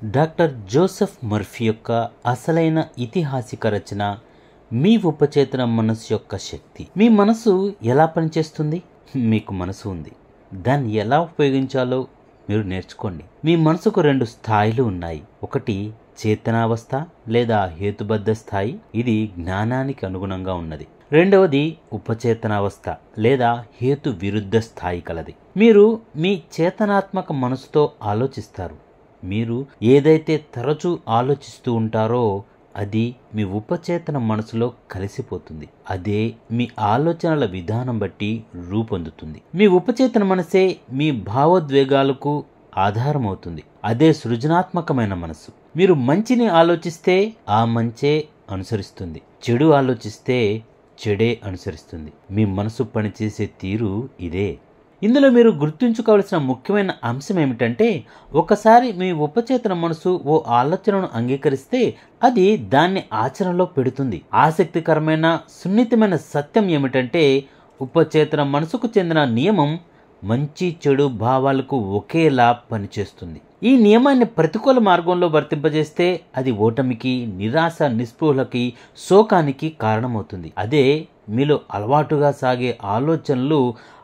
Doctor Joseph Murphy యొక్క అసలైన ఇతిహాసిక రచన మీ ఉపచేతన మనసు యొక్క శక్తి. మీ మనసు ఎలా పనిచేస్తుంది? మీకు మనసు ఉంది, దాన్ని ఎలా ఉపయోగించాలో మీరు నేర్చుకోండి. మీ మనసుకు 2 స్థాయిలు ఉన్నాయి. ఒకటి చేతనావస్థ లేదా హేతుబద్ధ స్థాయి, ఇది జ్ఞానానికి అనుగుణంగా ఉన్నది. రెండవది ఉపచేతనావస్థ లేదా హేతు విరుద్ధ స్థాయి కలది. మీరు మీ చేతనాత్మక మనసుతో ఆలోచిస్తారు. మీరు ఏదైతే తరచూ ఆలోచిస్తూ ఉంటారో అది మీ ఉపచేతన మనసులో కలిసిపోతుంది. అదే మీ ఆలోచనల విధానం బట్టి రూపొందుతుంది. మీ ఉపచేతన మనసే మీ భావోద్వేగాలకు ఆధారమవుతుంది. అదే సృజనాత్మకమైన మనసు. మీరు మంచిని ఆలోచిస్తే ఆ మంచే అనుసరిస్తుంది, చెడు ఆలోచిస్తే చెడే అనుసరిస్తుంది. మీ మనసు పనిచేసే తీరు ఇదే. ఇందులో మీరు గుర్తుంచుకోవాల్సిన ముఖ్యమైన అంశం ఏమిటంటే, ఒకసారి మీ ఉపచేతన మనసు ఓ ఆలోచనను అంగీకరిస్తే అది దాన్ని ఆచరణలో పెడుతుంది. ఆసక్తికరమైన సున్నితమైన సత్యం ఏమిటంటే, ఉపచేతన మనసుకు చెందిన నియమం మంచి చెడు భావాలకు ఒకేలా పనిచేస్తుంది. ఈ నియమాన్ని ప్రతికూల మార్గంలో వర్తింపజేస్తే అది ఓటమికి, నిరాశ, నిస్పృహలకి, శోకానికి కారణమవుతుంది. అదే మీలో అలవాటుగా సాగే ఆలోచనలు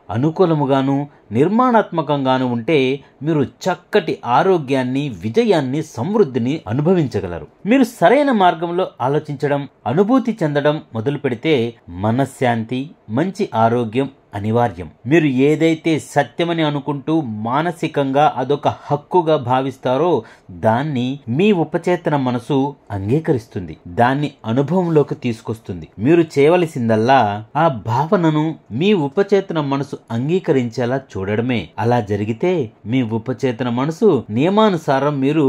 అనుకూలముగాను నిర్మాణాత్మకంగాను ఉంటే మీరు చక్కటి ఆరోగ్యాన్ని, విజయాన్ని, సమృద్ధిని అనుభవించగలరు. మీరు సరైన మార్గంలో ఆలోచించడం, అనుభూతి చెందడం మొదలు పెడితే మనశ్శాంతి, మంచి ఆరోగ్యం అనివార్యం. మీరు ఏదైతే సత్యమని అనుకుంటూ మానసికంగా అదొక హక్కుగా భావిస్తారో దాన్ని మీ ఉపచేతన మనసు అంగీకరిస్తుంది, దాన్ని అనుభవంలోకి తీసుకొస్తుంది. మీరు చేయవలసిందల్లా ఆ భావనను మీ ఉపచేతన మనసు అంగీకరించేలా చూడడమే. అలా జరిగితే మీ ఉపచేతన మనసు నియమానుసారం మీరు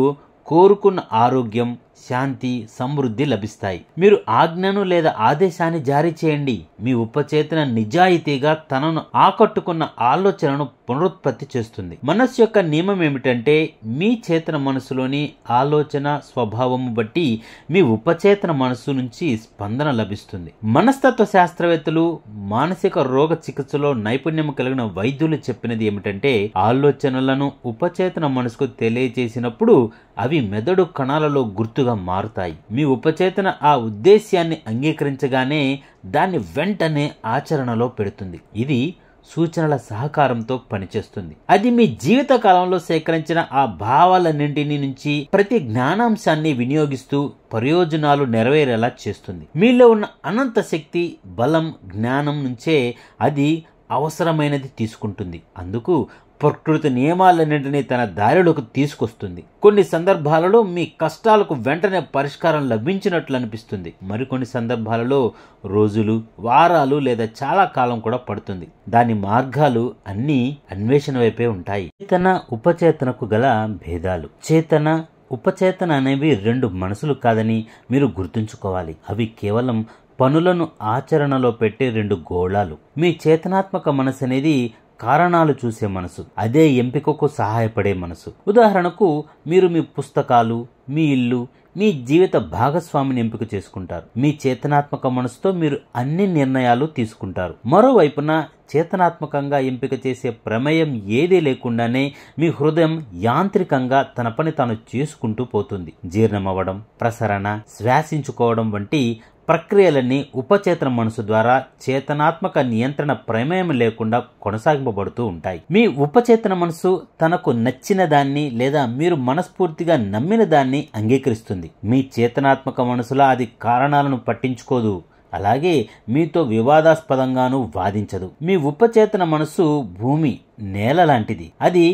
కోరుకున్న ఆరోగ్యం, శాంతి, సమృద్ధి లభిస్తాయి. మీరు ఆజ్ఞను లేదా ఆదేశాన్ని జారీ చేయండి. మీ ఉపచేతన నిజాయితీగా తనను ఆకట్టుకున్న ఆలోచనను పునరుత్పత్తి చేస్తుంది. మనస్సు యొక్క నియమం ఏమిటంటే, మీ చేతన మనసులోని ఆలోచన స్వభావము బట్టి మీ ఉపచేతన మనసు నుంచి స్పందన లభిస్తుంది. మనస్తత్వ శాస్త్రవేత్తలు, మానసిక రోగ చికిత్సలో నైపుణ్యం కలిగిన వైద్యులు చెప్పినది ఏమిటంటే, ఆలోచనలను ఉపచేతన మనసుకు తెలియజేసినప్పుడు అవి మెదడు కణాలలో గుర్తుగా మారుతాయి. మీ ఉపచేతన ఆ ఉద్దేశ్యాన్ని అంగీకరించగానే దాన్ని వెంటనే ఆచరణలో పెడుతుంది. ఇది సూచనల సహకారంతో పనిచేస్తుంది. అది మీ జీవిత కాలంలో సేకరించిన ఆ భావాలన్నింటినీ నుంచి ప్రతి జ్ఞానాంశాన్ని వినియోగిస్తూ ప్రయోజనాలు నెరవేరేలా చేస్తుంది. మీలో ఉన్న అనంత శక్తి, బలం, జ్ఞానం నుంచే అది అవసరమైనది తీసుకుంటుంది. అందుకు ప్రకృతి నియమాలన్నింటినీ తన దారిలోకి తీసుకొస్తుంది. కొన్ని సందర్భాలలో మీ కష్టాలకు వెంటనే పరిష్కారం లభించినట్లు అనిపిస్తుంది. మరికొన్ని సందర్భాలలో రోజులు, వారాలు లేదా చాలా కాలం కూడా పడుతుంది. దాని మార్గాలు అన్నీ అన్వేషణ వైపే ఉంటాయి. చేతన, ఉపచేతనకు గల భేదాలు. చేతన, ఉపచేతన అనేవి 2 మనసులు కాదని మీరు గుర్తుంచుకోవాలి. అవి కేవలం పనులను ఆచరణలో పెట్టే 2 గోళాలు. మీ చేతనాత్మక మనసు అనేది కారణాలు చూసే మనసు. అదే ఎంపికకు సహాయపడే మనసు. ఉదాహరణకు, మీరు మీ పుస్తకాలు, మీ ఇల్లు, మీ జీవిత భాగస్వామిని ఎంపిక చేసుకుంటారు. మీ చేతనాత్మక మనసుతో మీరు అన్ని నిర్ణయాలు తీసుకుంటారు. మరోవైపున చేతనాత్మకంగా ఎంపిక చేసే ప్రమేయం ఏదీ లేకుండానే మీ హృదయం యాంత్రికంగా తన పని తాను చేసుకుంటూ పోతుంది. జీర్ణమవ్వడం, ప్రసరణ, శ్వాసించుకోవడం వంటి ప్రక్రియలన్నీ ఉపచేతన మనసు ద్వారా చేతనాత్మక నియంత్రణ ప్రమేయం లేకుండా కొనసాగింపబడుతూ ఉంటాయి. మీ ఉపచేతన మనసు తనకు నచ్చిన దాన్ని లేదా మీరు మనస్ఫూర్తిగా నమ్మిన దాన్ని అంగీకరిస్తుంది. మీ చేతనాత్మక మనసులో అది కారణాలను పట్టించుకోదు, అలాగే మీతో వివాదాస్పదంగానూ వాదించదు. మీ ఉపచేతన మనసు భూమి, నేల లాంటిది. అది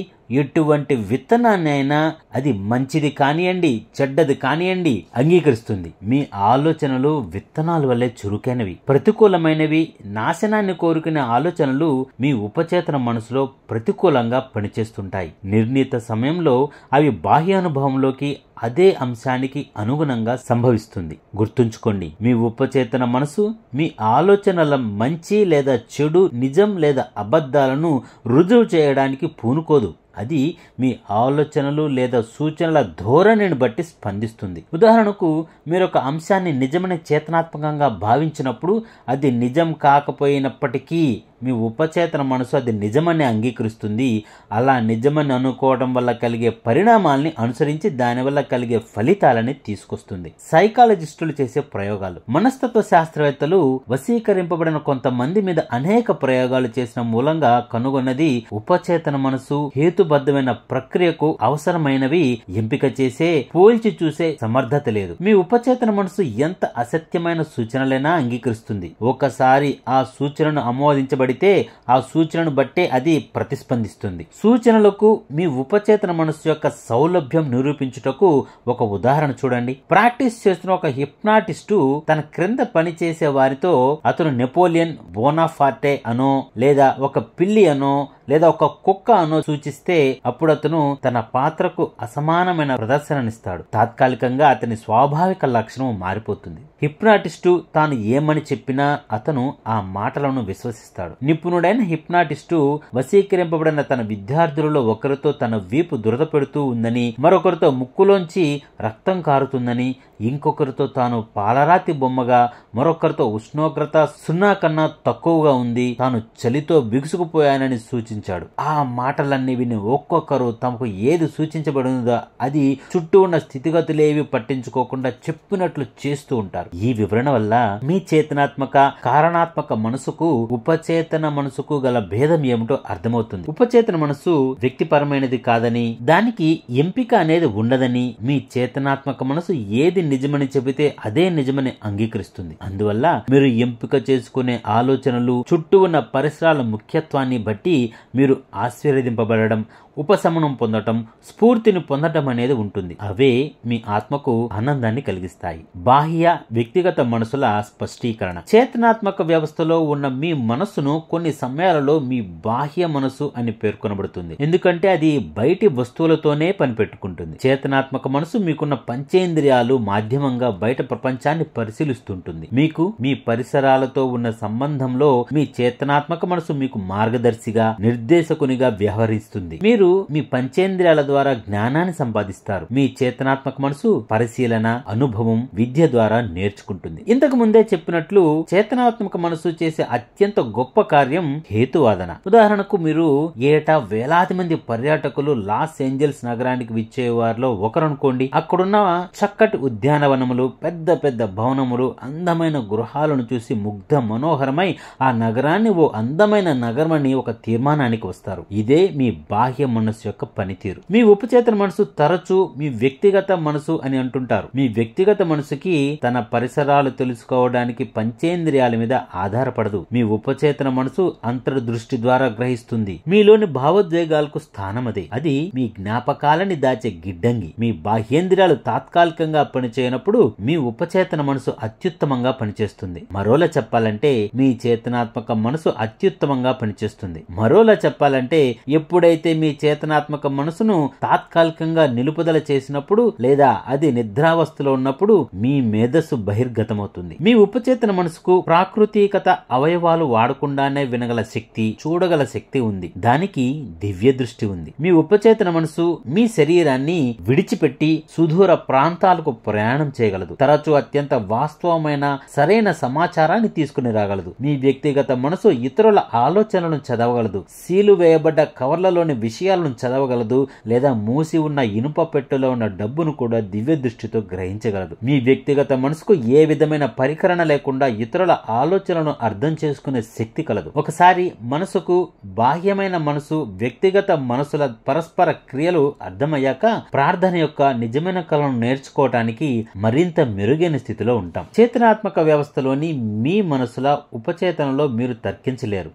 ఎటువంటి విత్తనాన్ని అయినా, అది మంచిది కానియండి, చెడ్డది కానియండి, అంగీకరిస్తుంది. మీ ఆలోచనలు విత్తనాల వల్లే చురుకైనవి. ప్రతికూలమైనవి, నాశనాన్ని కోరుకునే ఆలోచనలు మీ ఉపచేతన మనసులో ప్రతికూలంగా పనిచేస్తుంటాయి. నిర్ణీత సమయంలో అవి బాహ్యానుభవంలోకి అదే అంశానికి అనుగుణంగా సంభవిస్తుంది. గుర్తుంచుకోండి, మీ ఉపచేతన మనసు మీ ఆలోచనల మంచి లేదా చెడు, నిజం లేదా అబద్ధాలను రుజువు చేయడానికి పూనుకోదు. అది మీ ఆలోచనలు లేదా సూచనల ధోరణిని బట్టి స్పందిస్తుంది. ఉదాహరణకు, మీరు ఒక అంశాన్ని నిజమని చేతనాత్మకంగా భావించినప్పుడు అది నిజం కాకపోయినప్పటికీ మీ ఉపచేతన మనసు అది నిజమని అంగీకరిస్తుంది. అలా నిజమని అనుకోవడం వల్ల కలిగే పరిణామాల్ని అనుసరించి దానివల్ల కలిగే ఫలితాలని తీసుకొస్తుంది. సైకాలజిస్టులు చేసే ప్రయోగాలు. మనస్తత్వ శాస్త్రవేత్తలు వశీకరింపబడిన కొంతమంది మీద అనేక ప్రయోగాలు చేసిన మూలంగా కనుగొన్నది ఉపచేతన మనసు హేతుబద్ధమైన ప్రక్రియకు అవసరమైనవి ఎంపిక చేసే, పోల్చి చూసే సమర్థత లేదు. మీ ఉపచేతన మనసు ఎంత అసత్యమైన సూచనలైనా అంగీకరిస్తుంది. ఒకసారి ఆ సూచనను ఆమోదించబడితే ఆ సూచనను బట్టే అది ప్రతిస్పందిస్తుంది. సూచనలకు మీ ఉపచేతన మనసు యొక్క సౌలభ్యం నిరూపించుటకు ఒక ఉదాహరణ చూడండి. ప్రాక్టీస్ చేస్తున్న ఒక హిప్నాటిస్టు తన క్రింద పనిచేసే వారితో అతను నెపోలియన్ బోనాపార్టే అనో లేదా ఒక పిల్లి అనో లేదా ఒక కుక్క అనో సూచిస్తే అప్పుడు అతను తన పాత్రకు అసమానమైన ప్రదర్శననిస్తాడు. తాత్కాలికంగా అతని స్వాభావిక లక్షణం మారిపోతుంది. హిప్నాటిస్టు తాను ఏమని చెప్పినా అతను ఆ మాటలను విశ్వసిస్తాడు. నిపుణుడైన హిప్నాటిస్టు వశీకరింపబడిన తన విద్యార్థులలో ఒకరితో తన వీపు దురద పెడుతూ ఉందని, మరొకరితో ముక్కులోంచి రక్తం కారుతుందని, ఇంకొకరితో తాను పాలరాతి బొమ్మగా, మరొకరితో ఉష్ణోగ్రత 0 కన్నా తక్కువగా ఉంది, తాను చలితో బిగుసుకుపోయానని సూచించాడు. ఆ మాటలన్నీ విని ఒక్కొక్కరు తమకు ఏది సూచించబడినదో అది చుట్టూ ఉన్న స్థితిగతులేవి పట్టించుకోకుండా చెప్పినట్లు చేస్తూ ఉంటారు. ఈ వివరణ వల్ల మీ చేతనాత్మక కారణాత్మక మనసుకు ఉపచేతన మనసుకు గల భేదం ఏమిటో అర్థమవుతుంది. ఉపచేతన మనసు వ్యక్తిపరమైనది కాదని, దానికి ఎంపిక అనేది ఉండదని, మీ చేతనాత్మక మనసు ఏది నిజమని చెబితే అదే నిజమని అంగీకరిస్తుంది. అందువల్ల మీరు ఎంపిక చేసుకునే ఆలోచనలు, చుట్టూ ఉన్న పరిసరాల ముఖ్యత్వాన్ని బట్టి మీరు ఆశీర్వదింపబడడం, ఉపశమనం పొందటం, స్ఫూర్తిని పొందటం అనేది ఉంటుంది. అవే మీ ఆత్మకు ఆనందాన్ని కలిగిస్తాయి. బాహ్య వ్యక్తిగత మనసుల స్పష్టీకరణ. చేతనాత్మక వ్యవస్థలో ఉన్న మీ మనస్సును కొన్ని సమయాలలో మీ బాహ్య మనసు అని పేర్కొనబడుతుంది. ఎందుకంటే అది బయటి వస్తువులతోనే పనిపెట్టుకుంటుంది. చేతనాత్మక మనసు మీకున్న పంచేంద్రియాలు మాధ్యమంగా బయట ప్రపంచాన్ని పరిశీలిస్తుంటుంది. మీకు మీ పరిసరాలతో ఉన్న సంబంధంలో మీ చేతనాత్మక మనసు మీకు మార్గదర్శిగా, నిర్దేశకునిగా వ్యవహరిస్తుంది. మీరు మీ పంచేంద్రియాల ద్వారా జ్ఞానాన్ని సంపాదిస్తారు. మీ చేతనాత్మక మనసు పరిశీలన, అనుభవం, విద్య ద్వారా నేర్చుకుంటుంది. ఇంతకు ముందే చెప్పినట్లు చేతనాత్మక మనసు చేసే అత్యంత గొప్ప కార్యం హేతువాదన. ఉదాహరణకు మీరు ఏటా వేలాది మంది పర్యాటకులు లాస్ ఏంజల్స్ నగరానికి విచ్చేవారిలో ఒకరనుకోండి. అక్కడున్న చక్కటి ఉద్యానవనములు, పెద్ద పెద్ద భవనములు, అందమైన గృహాలను చూసి ముగ్ధ మనోహరమై ఆ నగరాన్ని ఓ అందమైన నగరమని ఒక తీర్మానానికి వస్తారు. ఇదే మీ బాహ్య మనసు యొక్క పనితీరు. మీ ఉపచేతన మనసు తరచూ మీ వ్యక్తిగత మనసు అని అంటుంటారు. మీ వ్యక్తిగత మనసుకి తన పరిసరాలు తెలుసుకోవడానికి పంచేంద్రియాల మీద ఆధారపడదు. మీ ఉపచేతన మనసు అంతర్దృష్టి ద్వారా గ్రహిస్తుంది. మీలోని భావోద్వేగాలకు స్థానం అదే. అది మీ జ్ఞాపకాలని దాచే గిడ్డంగి. మీ బాహ్యేంద్రియాలు తాత్కాలికంగా పనిచేయనప్పుడు మీ ఉపచేతన మనసు అత్యుత్తమంగా పనిచేస్తుంది. మరోలా చెప్పాలంటే మీ చేతనాత్మక మనసు అత్యుత్తమంగా పనిచేస్తుంది. మరోలా చెప్పాలంటే ఎప్పుడైతే మీ చేతనాత్మక మనసును తాత్కాలికంగా నిలుపుదల చేసినప్పుడు లేదా అది నిద్రావస్థలో ఉన్నప్పుడు మీ మేధస్సు బహిర్గతమవుతుంది. మీ ఉపచేతన మనసుకు ప్రాకృతికత అవయవాలు వాడకుండానే వినగల శక్తి, చూడగల శక్తి ఉంది. దానికి దివ్య దృష్టి ఉంది. మీ ఉపచేతన మనసు మీ శరీరాన్ని విడిచిపెట్టి సుదూర ప్రాంతాలకు ప్రయాణం చేయగలదు. తరచూ అత్యంత వాస్తవమైన సరైన సమాచారాన్ని తీసుకుని రాగలదు. మీ వ్యక్తిగత మనసు ఇతరుల ఆలోచనలను చదవగలదు. సీలు వేయబడ్డ కవర్లలోని విషయాలను చదవగలదు. లేదా మూసి ఉన్న ఇనుప పెట్టెలో ఉన్న డబ్బును కూడా దివ్య దృష్టితో గ్రహించగలదు. మీ వ్యక్తిగత మనసుకు ఏ విధమైన పరికరణ లేకుండా ఇతరుల ఆలోచనలను అర్థం చేసుకునే శక్తి కలదు. ఒకసారి మనసుకు బాహ్యమైన మనసు, వ్యక్తిగత మనసుల పరస్పర క్రియలు అర్థమయ్యాక ప్రార్థన యొక్క నిజమైన కళను నేర్చుకోవటానికి మరింత మెరుగైన స్థితిలో ఉంటాం. చేతనాత్మక వ్యవస్థలోని మీ మనసుల ఉపచేతనలో మీరు తర్కించలేరు.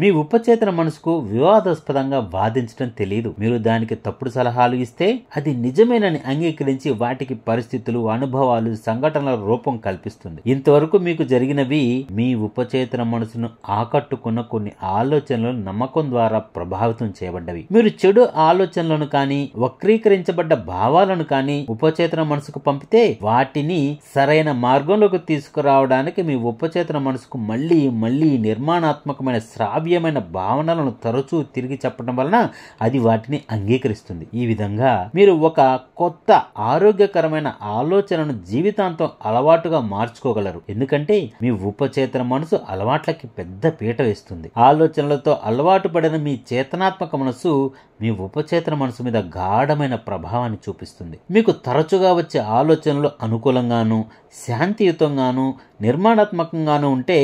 మీ ఉపచేతన మనసుకు వివాదాస్పదంగా వాదించడం తెలియదు. మీరు దానికి తప్పుడు సలహాలు ఇస్తే అది నిజమేనని అంగీకరించి వాటికి పరిస్థితులు, అనుభవాలు, సంఘటనల రూపం కల్పిస్తుంది. ఇంతవరకు మీకు జరిగినవి మీ ఉపచేతన మనసును ఆకట్టుకున్న కొన్ని ఆలోచనలు నమ్మకం ద్వారా ప్రభావితం చేయబడ్డవి. మీరు చెడు ఆలోచనలను కానీ, వక్రీకరించబడ్డ భావాలను కానీ ఉపచేతన మనసుకు పంపితే వాటిని సరైన మార్గంలోకి తీసుకురావడానికి మీ ఉపచేతన మనసుకు మళ్ళీ మళ్ళీ నిర్మాణాత్మకమైన శ్రావ్యమైన భావనలను తరచూ తిరిగి చెప్పడం వలన అది వాటిని అంగీకరిస్తుంది. ఈ విధంగా మీరు ఒక కొత్త ఆరోగ్యకరమైన ఆలోచనను జీవితాంతం అలవాటుగా మార్చుకోగలరు. ఎందుకంటే మీ ఉపచేతన మనసు అలవాట్లకి పెద్ద పీట వేస్తుంది. ఆలోచనలతో అలవాటు పడిన మీ చేతనాత్మక మనసు మీ ఉపచేతన మనసు మీద గాఢమైన ప్రభావాన్ని చూపిస్తుంది. మీకు తరచుగా వచ్చే ఆలోచనలు అనుకూలంగాను, శాంతియుతంగాను, నిర్మాణాత్మకంగాను ఉంటే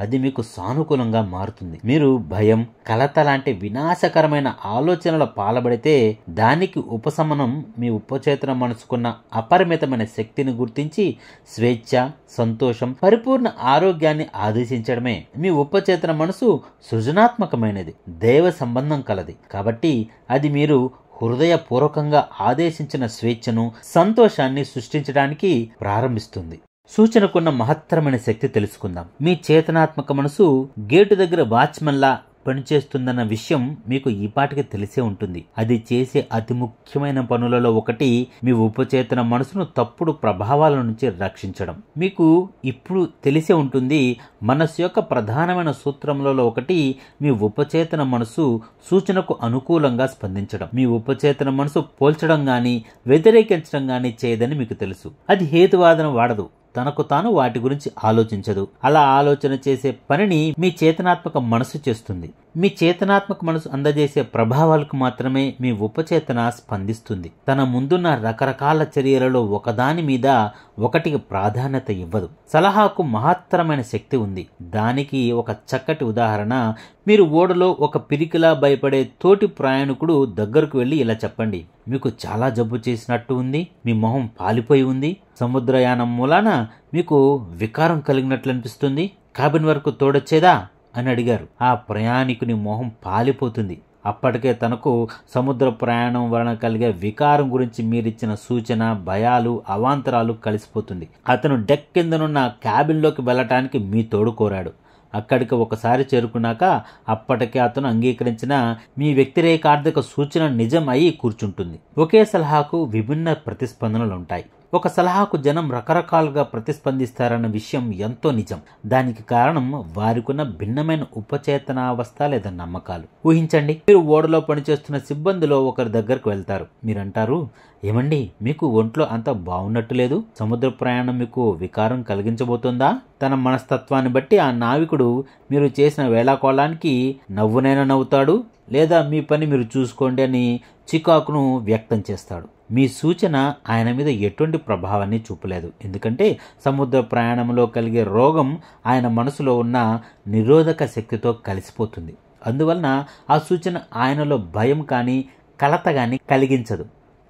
అది మీకు సానుకూలంగా మారుతుంది. మీరు భయం, కలత లాంటి వినాశకరమైన ఆలోచనల పాల్పడితే దానికి ఉపశమనం మీ ఉపచేతన మనసుకున్న అపరిమితమైన శక్తిని గుర్తించి స్వేచ్ఛ, సంతోషం, పరిపూర్ణ ఆరోగ్యాన్ని ఆదేశించడమే. మీ ఉపచేతన మనసు సృజనాత్మకమైనది, దైవ సంబంధం కలది. కాబట్టి అది మీరు హృదయపూర్వకంగా ఆదేశించిన స్వేచ్ఛను, సంతోషాన్ని సృష్టించడానికి ప్రారంభిస్తుంది. సూచనకున్న మహత్తరమైన శక్తి తెలుసుకుందాం. మీ చేతనాత్మక మనసు గేటు దగ్గర వాచ్మెన్లా పనిచేస్తుందన్న విషయం మీకు ఈపాటికి తెలిసే ఉంటుంది. అది చేసే అతి ముఖ్యమైన పనులలో ఒకటి మీ ఉపచేతన మనసును తప్పుడు ప్రభావాల నుంచి రక్షించడం. మీకు ఇప్పుడు తెలిసే ఉంటుంది, మనసు యొక్క ప్రధానమైన సూత్రములలో ఒకటి మీ ఉపచేతన మనసు సూచనకు అనుకూలంగా స్పందించడం. మీ ఉపచేతన మనసు పోల్చడం గాని వ్యతిరేకించడం గాని చేయదని మీకు తెలుసు. అది హేతువాదన వాడదు, తనకు తాను వాటి గురించి ఆలోచించదు. అలా ఆలోచన చేసే పనిని మీ చేతనాత్మక మనసు చేస్తుంది. మీ చేతనాత్మక మనసు అందజేసే ప్రభావాలకు మాత్రమే మీ ఉపచేతన స్పందిస్తుంది. తన ముందున్న రకరకాల చర్యలలో ఒకదాని మీద ఒకటికి ప్రాధాన్యత ఇవ్వదు. సలహాకు మహత్తరమైన శక్తి ఉంది. దానికి ఒక చక్కటి ఉదాహరణ, మీరు ఓడలో ఒక పిరికిలా భయపడే తోటి ప్రయాణికుడు దగ్గరకు వెళ్ళి ఇలా చెప్పండి, మీకు చాలా జబ్బు చేసినట్టు ఉంది, మీ మొహం పాలిపోయి ఉంది, సముద్రయానం మూలాన మీకు వికారం కలిగినట్లు అనిపిస్తుంది, కాబిన్ వరకు తోడొచ్చేదా అని అడిగారు. ఆ ప్రయాణికుని మొహం పాలిపోతుంది. అప్పటికే తనకు సముద్ర ప్రయాణం వలన కలిగే వికారం గురించి మీరిచ్చిన సూచన, భయాలు, అవాంతరాలు కలిసిపోతుంది. అతను డెక్ కిందనున్న క్యాబిన్లోకి వెళ్ళటానికి మీ తోడు కోరాడు. అక్కడికి ఒకసారి చేరుకున్నాక అప్పటికే అతను అంగీకరించిన మీ వ్యతిరేకార్థక సూచన నిజం అయి కూర్చుంటుంది. ఒకే సలహాకు విభిన్న ప్రతిస్పందనలు ఉంటాయి. ఒక సలహాకు జనం రకరకాలుగా ప్రతిస్పందిస్తారన్న విషయం ఎంతో నిజం. దానికి కారణం వారికున్న భిన్నమైన ఉపచేతనావస్థ లేదా నమ్మకాలు. ఊహించండి, మీరు ఓడలో పనిచేస్తున్న సిబ్బందిలో ఒకరి దగ్గరకు వెళ్తారు. మీరంటారు, ఏమండి మీకు ఒంట్లో అంత బాగున్నట్టు లేదు, సముద్ర ప్రయాణం మీకు వికారం కలిగించబోతుందా? తన మనస్తత్వాన్ని బట్టి ఆ నావికుడు మీరు చేసిన వేళాకోళానికి నవ్వునైనా నవ్వుతాడు, లేదా మీ పని మీరు చూసుకోండి అని చికాకును వ్యక్తం చేస్తాడు. మీ సూచన ఆయన మీద ఎటువంటి ప్రభావాన్ని చూపలేదు. ఎందుకంటే సముద్ర ప్రయాణంలో కలిగే రోగం ఆయన మనసులో ఉన్న నిరోధక శక్తితో కలిసిపోతుంది. అందువలన ఆ సూచన ఆయనలో భయం కానీ కలత కానీ కలిగించదు,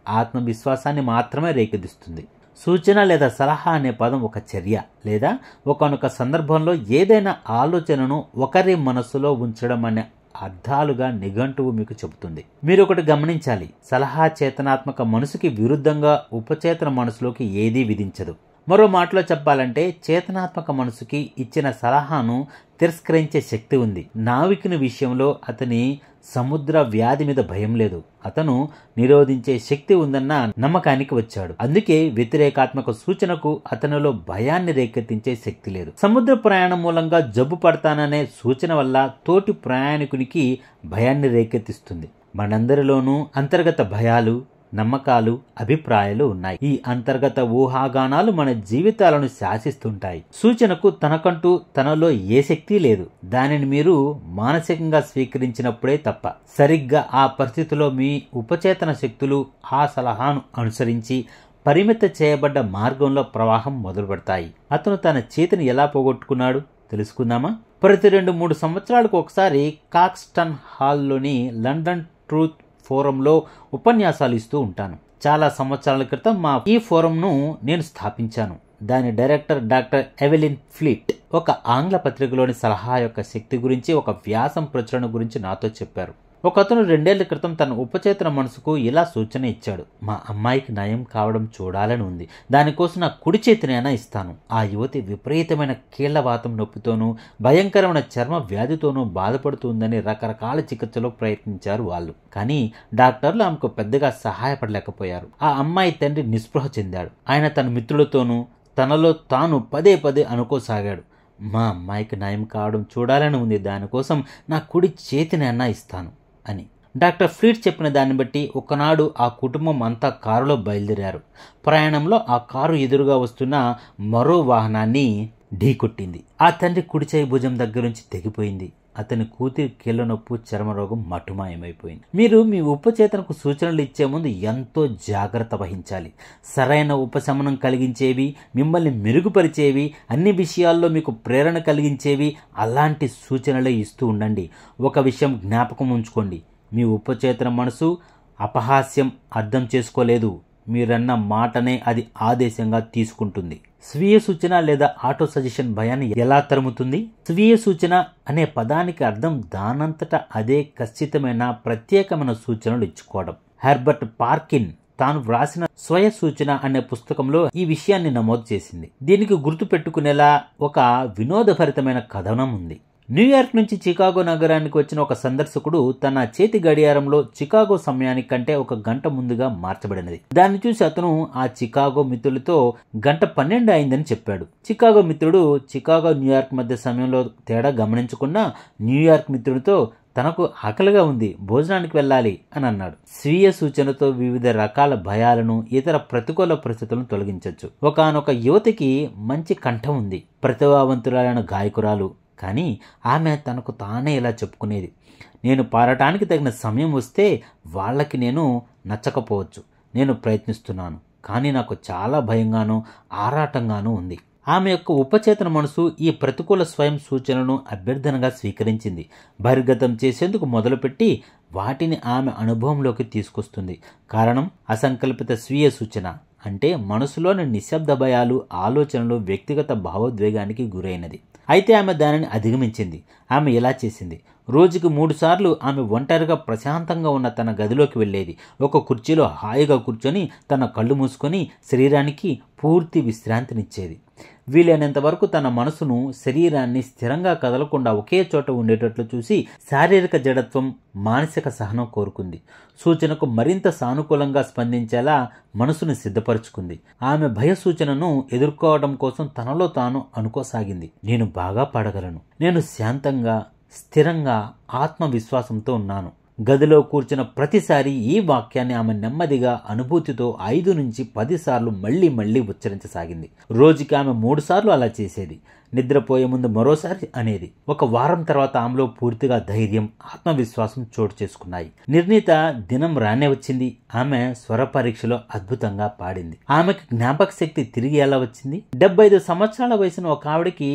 ఆత్మవిశ్వాసాన్ని మాత్రమే రేకెదిస్తుంది. సూచన లేదా సలహా అనే పదం ఒక చర్య లేదా ఒకానొక సందర్భంలో ఏదైనా ఆలోచనను ఒకరి మనసులో ఉంచడం అనే అర్థాలుగా నిఘంటువు మీకు చెబుతుంది. మీరు ఒకటి గమనించాలి, సలహా చేతనాత్మక మనసుకి విరుద్ధంగా ఉపచేతన మనసులోకి ఏదీ విధించదు. మరో మాటలో చెప్పాలంటే చేతనాత్మక మనసుకి ఇచ్చిన సలహాను తిరస్కరించే శక్తి ఉంది. నావికుని విషయంలో అతని సముద్ర వ్యాధి మీద భయం లేదు, అతను నిరోధించే శక్తి ఉందన్న నమ్మకానికి వచ్చాడు. అందుకే వ్యతిరేకాత్మక సూచనకు అతనిలో భయాన్ని రేకెత్తించే శక్తి లేదు. సముద్ర ప్రయాణం మూలంగా జబ్బు పడతాననే సూచన వల్ల తోటి ప్రయాణికునికి భయాన్ని రేకెత్తిస్తుంది. మనందరిలోనూ అంతర్గత భయాలు, నమ్మకాలు, అభిప్రాయాలు ఉన్నాయి. ఈ అంతర్గత ఊహాగానాలు మన జీవితాలను శాసిస్తుంటాయి. సూచనకు తనకంటూ తనలో ఏ శక్తి లేదు. దానిని మీరు మానసికంగా స్వీకరించినప్పుడే తప్ప. సరిగ్గా ఆ పరిస్థితిలో మీ ఉపచేతన శక్తులు ఆ సలహాను అనుసరించి పరిమిత చేయబడ్డ మార్గంలో ప్రవాహం మొదలు పెడతాయి. అతను తన చేతిని ఎలా పోగొట్టుకున్నాడు తెలుసుకుందామా? ప్రతి 2-3 సంవత్సరాలకు ఒకసారి కాక్స్టన్ హాల్లోని లండన్ ట్రూత్ ఫోరంలో ఉపన్యాసాలు ఇస్తూ ఉంటాను. చాలా సంవత్సరాల క్రితం ఈ ఫోరంను నేను స్థాపించాను. దాని డైరెక్టర్ డాక్టర్ ఎవెలిన్ ఫ్లీట్ ఒక ఆంగ్ల పత్రికలోని సలహా యొక్క శక్తి గురించి ఒక వ్యాసం ప్రచురణ గురించి నాతో చెప్పారు. ఒకతను 2 ఏళ్ల క్రితం తన ఉపచేతన మనసుకు ఇలా సూచన ఇచ్చాడు, మా అమ్మాయికి నయం కావడం చూడాలని ఉంది, దానికోసం నా కుడి చేతినైనా ఇస్తాను. ఆ యువతి విపరీతమైన కీళ్లవాతం నొప్పితోనూ భయంకరమైన చర్మ వ్యాధితోనూ బాధపడుతుందని రకరకాల చికిత్సలో ప్రయత్నించారు వాళ్ళు. కానీ డాక్టర్లు ఆమెకు పెద్దగా సహాయపడలేకపోయారు. ఆ అమ్మాయి తండ్రి నిస్పృహ చెందాడు. ఆయన తన మిత్రులతోనూ తనలో తాను పదే అనుకోసాగాడు, మా అమ్మాయికి నయం కావడం చూడాలని ఉంది, దానికోసం నా కుడి చేతినైనా ఇస్తాను అని. డాక్టర్ ఫ్రీడ్ చెప్పిన దాన్ని బట్టి ఒకనాడు ఆ కుటుంబం అంతా కారులో బయలుదేరారు. ప్రయాణంలో ఆ కారు ఎదురుగా వస్తున్న మరో వాహనాన్ని ఢీకొట్టింది. ఆ తండ్రి కుడి చేయి భుజం దగ్గర నుంచి తెగిపోయింది. అతని కూతురి కీళ్ల నొప్పు, చర్మరోగం మటుమాయమైపోయింది. మీరు మీ ఉపచేతనకు సూచనలు ఇచ్చే ముందు ఎంతో జాగ్రత్త వహించాలి. సరైన ఉపశమనం కలిగించేవి, మిమ్మల్ని మెరుగుపరిచేవి, అన్ని విషయాల్లో మీకు ప్రేరణ కలిగించేవి అలాంటి సూచనలే ఇస్తూ ఉండండి. ఒక విషయం జ్ఞాపకం ఉంచుకోండి, మీ ఉపచేతన మనసు అపహాస్యం అర్థం చేసుకోలేదు. మీరన్న మాటనే అది ఆదేశంగా తీసుకుంటుంది. స్వీయ సూచన లేదా ఆటో సజెషన్ భయాన్ని ఎలా తరుముతుంది? స్వీయ సూచన అనే పదానికి అర్థం దానంతట అదే ఖచ్చితమైన ప్రత్యేకమైన సూచనలు ఇచ్చుకోవడం. హెర్బర్ట్ పార్కిన్ తాను వ్రాసిన స్వయ సూచన అనే పుస్తకంలో ఈ విషయాన్ని నమోదు చేసింది. దీనికి గుర్తు పెట్టుకునేలా ఒక వినోదభరితమైన కథనం ఉంది. న్యూయార్క్ నుంచి చికాగో నగరానికి వచ్చిన ఒక సందర్శకుడు తన చేతి గడియారంలో చికాగో సమయానికి కంటే 1 గంట ముందుగా మార్చబడినది. దాన్ని చూసి అతను ఆ చికాగో మిత్రులతో 1:12 అయిందని చెప్పాడు. చికాగో మిత్రుడు చికాగో న్యూయార్క్ మధ్య సమయంలో తేడా గమనించకుండా న్యూయార్క్ మిత్రుడితో తనకు ఆకలిగా ఉంది, భోజనానికి వెళ్ళాలి అని అన్నాడు. స్వీయ సూచనతో వివిధ రకాల భయాలను, ఇతర ప్రతికూల పరిస్థితులను తొలగించవచ్చు. ఒకానొక యువతికి మంచి కంఠం ఉంది, ప్రతిభావంతురాలైన గాయకురాలు. కానీ ఆమె తనకు తానే ఇలా చెప్పుకునేది, నేను పాడటానికి తగిన సమయం వస్తే వాళ్ళకి నేను నచ్చకపోవచ్చు. నేను ప్రయత్నిస్తున్నాను, కానీ నాకు చాలా భయంగానూ ఆరాటంగానూ ఉంది. ఆమె యొక్క ఉపచేతన మనసు ఈ ప్రతికూల స్వయం సూచనలను అభ్యర్థనగా స్వీకరించింది. బహిర్గతం చేసేందుకు మొదలుపెట్టి వాటిని ఆమె అనుభవంలోకి తీసుకొస్తుంది. కారణం అసంకల్పిత స్వీయ సూచన అంటే మనసులోని నిశ్శబ్ద భయాలు, ఆలోచనలు వ్యక్తిగత భావోద్వేగానికి గురైనది. అయితే ఆమె దానిని అధిగమించింది. ఆమె ఎలా చేసింది? రోజుకి 3 సార్లు ఆమె ఒంటరిగా ప్రశాంతంగా ఉన్న తన గదిలోకి వెళ్ళేది. ఒక కుర్చీలో హాయిగా కూర్చొని తన కళ్ళు మూసుకొని శరీరానికి పూర్తి విశ్రాంతినిచ్చేది. వీలైనంత వరకు తన మనసును, శరీరాన్ని స్థిరంగా కదలకుండా ఒకే చోట ఉండేటట్లు చూసి శారీరక జడత్వం, మానసిక సహనం కోరుకుంది. సూచనకు మరింత సానుకూలంగా స్పందించేలా మనసును సిద్ధపరుచుకుంది. ఆమె భయ సూచనను ఎదుర్కోవడం కోసం తనలో తాను అనుకోసాగింది, నేను బాగా పాడగలను, నేను శాంతంగా, స్థిరంగా, ఆత్మవిశ్వాసంతో ఉన్నాను. గదిలో కూర్చున్న ప్రతిసారి ఈ వాక్యాన్ని ఆమె నెమ్మదిగా, అనుభూతితో 5 నుంచి 10 సార్లు మళ్లీ మళ్లీ ఉచ్చరించసాగింది. రోజుకి ఆమె 3 సార్లు అలా చేసేది. నిద్రపోయే ముందు మరోసారి అనేది. 1 వారం తర్వాత ఆమెలో పూర్తిగా ధైర్యం, ఆత్మవిశ్వాసం చోటు చేసుకున్నాయి. నిర్ణీత దినం రానే వచ్చింది. ఆమె స్వర పరీక్షలో అద్భుతంగా పాడింది. ఆమెకు జ్ఞాపక శక్తి తిరిగి ఎలా వచ్చింది? 75 సంవత్సరాల వయసున ఒక ఆవిడికి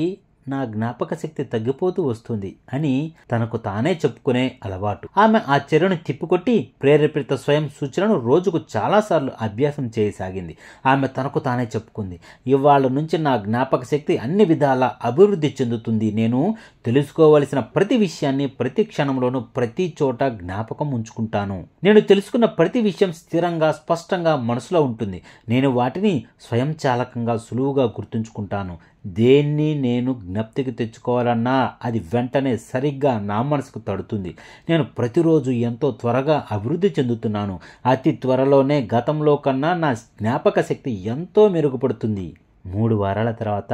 నా జ్ఞాపక శక్తి తగ్గిపోతూ వస్తుంది అని తనకు తానే చెప్పుకునే అలవాటు. ఆమె ఆ చర్యను తిప్పికొట్టి ప్రేరేపిత స్వయం సూచనను రోజుకు చాలాసార్లు అభ్యాసం చేయసాగింది. ఆమె తనకు తానే చెప్పుకుంది, ఇవాళ నుంచి నా జ్ఞాపక శక్తి అన్ని విధాలా అభివృద్ధి చెందుతుంది. నేను తెలుసుకోవలసిన ప్రతి విషయాన్ని ప్రతి క్షణంలోనూ ప్రతి చోట జ్ఞాపకం ఉంచుకుంటాను. నేను తెలుసుకున్న ప్రతి విషయం స్థిరంగా, స్పష్టంగా మనసులో ఉంటుంది. నేను వాటిని స్వయంచాలకంగా సులువుగా గుర్తుంచుకుంటాను. దేన్ని నేను జ్ఞప్తికి తెచ్చుకోవాలన్నా అది వెంటనే సరిగ్గా నా మనసుకు తడుతుంది. నేను ప్రతిరోజు ఎంతో త్వరగా అభివృద్ధి చెందుతున్నాను. అతి త్వరలోనే గతంలో కన్నా నా జ్ఞాపక శక్తి ఎంతో మెరుగుపడుతుంది. 3 వారాల తర్వాత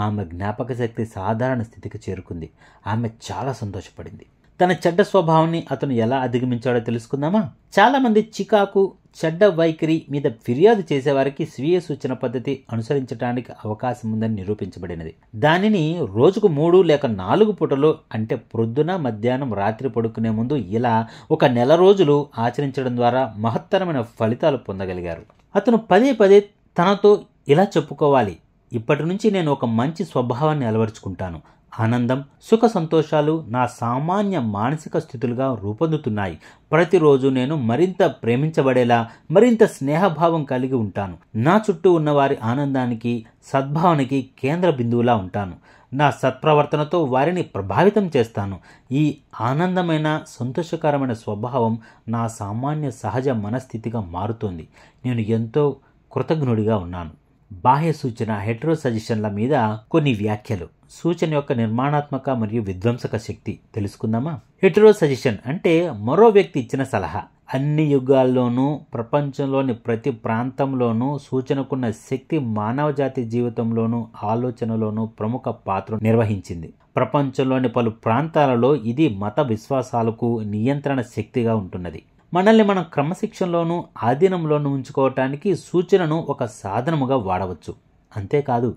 ఆమె జ్ఞాపక శక్తి సాధారణ స్థితికి చేరుకుంది. ఆమె చాలా సంతోషపడింది. తన చెడ్డ స్వభావాన్ని అతను ఎలా అధిగమించాడో తెలుసుకుందామా? చాలామంది చికాకు, చెడ్డ వైఖరి మీద ఫిర్యాదు చేసేవారికి స్వీయ సూచన పద్ధతి అనుసరించడానికి అవకాశం ఉందని నిరూపించబడినది. దానిని రోజుకు 3 లేక 4 పూటలు, అంటే ప్రొద్దున, మధ్యాహ్నం, రాత్రి పడుకునే ముందు ఇలా 1 నెల రోజులు ఆచరించడం ద్వారా మహత్తరమైన ఫలితాలు పొందగలిగారు. అతను పదే పదే తనతో ఇలా చెప్పుకోవాలి, ఇప్పటి నుంచి నేను ఒక మంచి స్వభావాన్ని అలవరుచుకుంటాను. ఆనందం, సుఖ సంతోషాలు నా సామాన్య మానసిక స్థితులుగా రూపొందుతున్నాయి. ప్రతిరోజు నేను మరింత ప్రేమించబడేలా, మరింత స్నేహభావం కలిగి ఉంటాను. నా చుట్టూ ఉన్నవారి ఆనందానికి, సద్భావనకి కేంద్ర బిందువులా ఉంటాను. నా సత్ప్రవర్తనతో వారిని ప్రభావితం చేస్తాను. ఈ ఆనందమైన, సంతోషకరమైన స్వభావం నా సామాన్య సహజ మనస్థితిగా మారుతోంది. నేను ఎంతో కృతజ్ఞుడిగా ఉన్నాను. బాహ్య సూచన, హెటరో సజెషన్ల మీద కొన్ని వ్యాఖ్యలు. సూచన యొక్క నిర్మాణాత్మక మరియు విధ్వంసక శక్తి తెలుసుకుందామా? హెటరో సజెషన్ అంటే మరో వ్యక్తి ఇచ్చిన సలహా. అన్ని యుగాల్లోనూ, ప్రపంచంలోని ప్రతి ప్రాంతంలోనూ సూచనకున్న శక్తి మానవజాతి జీవితంలోనూ, ఆలోచనలోనూ ప్రముఖ పాత్ర నిర్వహించింది. ప్రపంచంలోని పలు ప్రాంతాలలో ఇది మత విశ్వాసాలకు నియంత్రణ శక్తిగా ఉంటున్నది. మనల్ని మనం క్రమశిక్షణలోనూ ఆధీనంలోనూ ఉంచుకోవటానికి సూచనను ఒక సాధనముగా వాడవచ్చు. అంతేకాదు,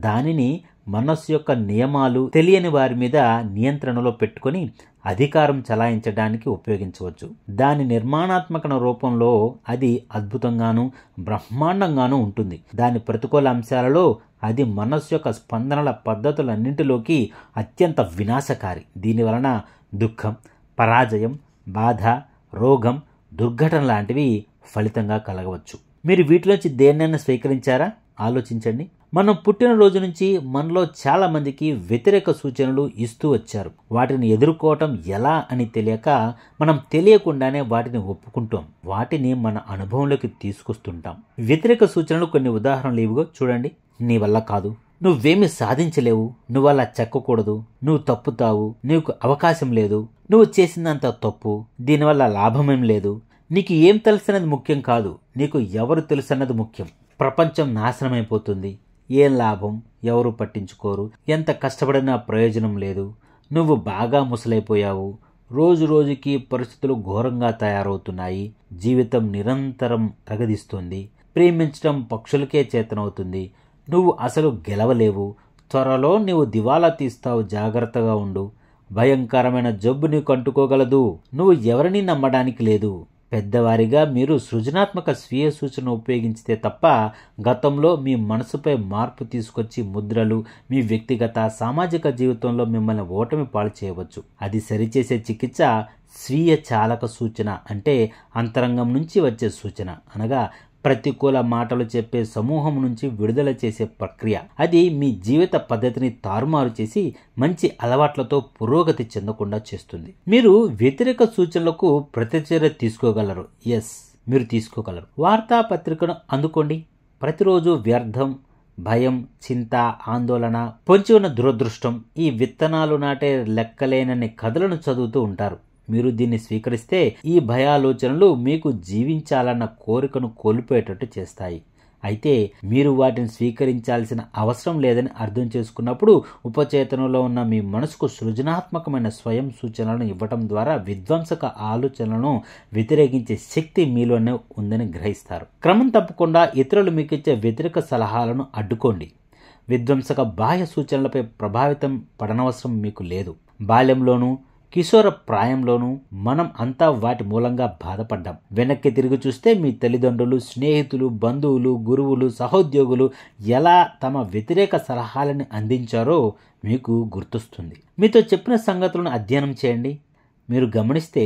దానిని మనస్సు యొక్క నియమాలు తెలియని వారి మీద నియంత్రణలో పెట్టుకొని అధికారం చలాయించడానికి ఉపయోగించవచ్చు. దాని నిర్మాణాత్మక రూపంలో అది అద్భుతంగాను బ్రహ్మాండంగానూ ఉంటుంది. దాని ప్రతికూల అంశాలలో అది మనస్సు యొక్క స్పందనల పద్ధతులన్నింటిలోకి అత్యంత వినాశకారి. దీనివలన దుఃఖం, పరాజయం, బాధ, రోగం, దుర్ఘటన లాంటివి ఫలితంగా కలగవచ్చు. మీరు వీటిలోంచి దేన్నైనా స్వీకరించారా? ఆలోచించండి. మనం పుట్టినరోజు నుంచి మనలో చాలా మందికి వ్యతిరేక సూచనలు ఇస్తూ వచ్చారు. వాటిని ఎదుర్కోవటం ఎలా అని తెలియక మనం తెలియకుండానే వాటిని ఒప్పుకుంటాం. వాటిని మన అనుభవంలోకి తీసుకొస్తుంటాం. వ్యతిరేక సూచనలు కొన్ని ఉదాహరణలు ఇవిగో చూడండి. నీ వల్ల కాదు, నువ్వేమి సాధించలేవు, నువ్వు అలా చెక్కకూడదు, నువ్వు తప్పుతావు, నీకు అవకాశం లేదు, నువ్వు చేసిందంత తప్పు, దీనివల్ల లాభమేం లేదు, నీకు ఏం తెలుసన్నది ముఖ్యం కాదు, నీకు ఎవరు తెలుసన్నది ముఖ్యం, ప్రపంచం నాశనమైపోతుంది, ఏం లాభం, ఎవరు పట్టించుకోరు, ఎంత కష్టపడినా ప్రయోజనం లేదు, నువ్వు బాగా ముసలైపోయావు, రోజు రోజుకి పరిస్థితులు ఘోరంగా తయారవుతున్నాయి, జీవితం నిరంతరం ప్రగతిస్తుంది, ప్రేమించడం పక్షులకే చేతనవుతుంది, నువ్వు అసలు గెలవలేవు, త్వరలో నీవు దివాలా తీస్తావు, జాగ్రత్తగా ఉండు, భయంకరమైన జబ్బు నీకు అంటుకోగలదు, నువ్వు ఎవరిని నమ్మడానికి లేదు. పెద్దవారిగా మీరు సృజనాత్మక స్వీయ సూచన ఉపయోగించితే తప్ప గతంలో మీ మనసుపై మార్పు తీసుకొచ్చి ముద్రలు మీ వ్యక్తిగత సామాజిక జీవితంలో మిమ్మల్ని ఓటమి పాలు చేయవచ్చు. అది సరిచేసే చికిత్స స్వీయ చాలక సూచన, అంటే అంతరంగం నుంచి వచ్చే సూచన, అనగా ప్రతికూల మాటలు చెప్పే సమూహం నుంచి విడుదల చేసే ప్రక్రియ. అది మీ జీవిత పద్ధతిని తారుమారు చేసి మంచి అలవాట్లతో పురోగతి చెందకుండా చేస్తుంది. మీరు వ్యతిరేక సూచనలకు ప్రతిచర్య తీసుకోగలరు. మీరు తీసుకోగలరు. వార్తాపత్రికను అందుకోండి. ప్రతిరోజు వ్యర్థం, భయం, చింత, ఆందోళన, పొంచి ఉన్న దురదృష్టం, ఈ విత్తనాలు నాటే లెక్కలేనన్ని కథలను చదువుతూ ఉంటారు. మీరు దీన్ని స్వీకరిస్తే ఈ భయాలోచనలు మీకు జీవించాలన్న కోరికను కోల్పోయేటట్టు చేస్తాయి. అయితే మీరు వాటిని స్వీకరించాల్సిన అవసరం లేదని అర్థం చేసుకున్నప్పుడు ఉపచేతనంలో ఉన్న మీ మనసుకు సృజనాత్మకమైన స్వయం సూచనలను ఇవ్వటం ద్వారా విధ్వంసక ఆలోచనలను వ్యతిరేకించే శక్తి మీలోనే ఉందని గ్రహిస్తారు. క్రమం తప్పకుండా ఇతరులు మీకు ఇచ్చే వ్యతిరేక సలహాలను అడ్డుకోండి. విధ్వంసక బాహ్య సూచనలపై ప్రభావితం పడనవసరం మీకు లేదు. బాల్యంలోనూ కిశోర ప్రాయంలోనూ మనం అంతా వాటి మూలంగా బాధపడ్డాం. వెనక్కి తిరిగి చూస్తే మీ తల్లిదండ్రులు, స్నేహితులు, బంధువులు, గురువులు, సహోద్యోగులు ఎలా తమ వ్యతిరేక సలహాలను అందించారో మీకు గుర్తొస్తుంది. మీతో చెప్పిన సంగతులను అధ్యయనం చేయండి. మీరు గమనిస్తే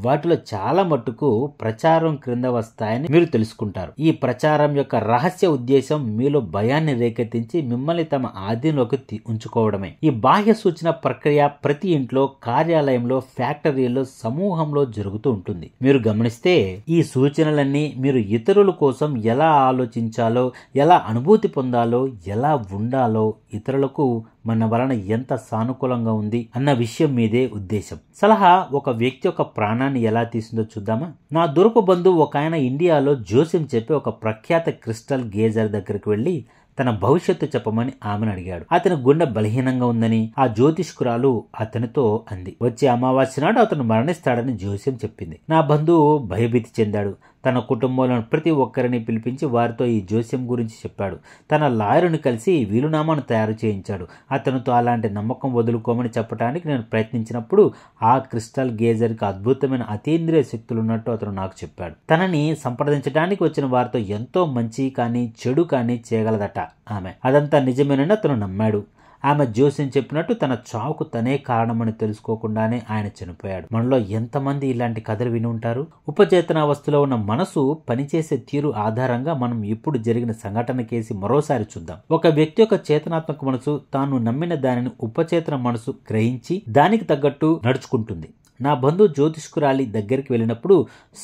వాటిలో చాలా మట్టుకు ప్రచారం క్రింద వస్తాయని మీరు తెలుసుకుంటారు. ఈ ప్రచారం యొక్క రహస్య ఉద్దేశం మీలో భయాన్ని రేకెత్తించి మిమ్మల్ని తమ ఆధీనంలోకి ఉంచుకోవడమే. ఈ బాహ్య సూచన ప్రక్రియ ప్రతి ఇంట్లో, కార్యాలయంలో, ఫ్యాక్టరీలో, సమూహంలో జరుగుతూ ఉంటుంది. మీరు గమనిస్తే ఈ సూచనలన్నీ మీరు ఇతరుల కోసం ఎలా ఆలోచించాలో, ఎలా అనుభూతి పొందాలో, ఎలా ఉండాలో, ఇతరులకు మన వలన ఎంత సానుకూలంగా ఉంది అన్న విషయం మీదే ఉద్దేశం. సలహా ఒక వ్యక్తి యొక్క ప్రాణాన్ని ఎలా తీసిందో చూద్దామా? నా దూరపు బంధువు ఒక ఆయన ఇండియాలో జోస్యం చెప్పి ఒక ప్రఖ్యాత క్రిస్టల్ గేజర్ దగ్గరికి వెళ్లి తన భవిష్యత్తు చెప్పమని ఆమెను అడిగాడు. అతని గుండె బలహీనంగా ఉందని ఆ జ్యోతిష్కురాలు అతనితో అంది. వచ్చే అమావాస్య నాడు అతను మరణిస్తాడని జోస్యం చెప్పింది. నా బంధువు భయభీతి చెందాడు. తన కుటుంబంలోని ప్రతి ఒక్కరిని పిలిపించి వారితో ఈ జోస్యం గురించి చెప్పాడు. తన లాయరుని కలిసి వీలునామాను తయారు చేయించాడు. అతనితో అలాంటి నమ్మకం వదులుకోమని చెప్పడానికి నేను ప్రయత్నించినప్పుడు ఆ క్రిస్టల్ గేజర్కి అద్భుతమైన అతీంద్రియ శక్తులు ఉన్నట్టు అతను నాకు చెప్పాడు. తనని సంప్రదించడానికి వచ్చిన వారితో ఎంతో మంచి కానీ చెడు కానీ చేయగలదట ఆమె. అదంతా నిజమేనని అతను నమ్మాడు. ఆమె జోస్యం చెప్పినట్టు తన చావుకు తనే కారణమని తెలుసుకోకుండానే ఆయన చనిపోయాడు. మనలో ఎంతమంది ఇలాంటి కథలు విని ఉంటారు? ఉపచేతనావస్థలో ఉన్న మనసు పనిచేసే తీరు ఆధారంగా మనం ఇప్పుడు జరిగిన సంఘటన కేసి మరోసారి చూద్దాం. ఒక వ్యక్తి యొక్క చేతనాత్మక మనసు తాను నమ్మిన దానిని ఉపచేతన మనసు గ్రహించి దానికి తగ్గట్టు నడుచుకుంటుంది. నా బంధువు జ్యోతిష్కురాలి దగ్గరికి వెళ్ళినప్పుడు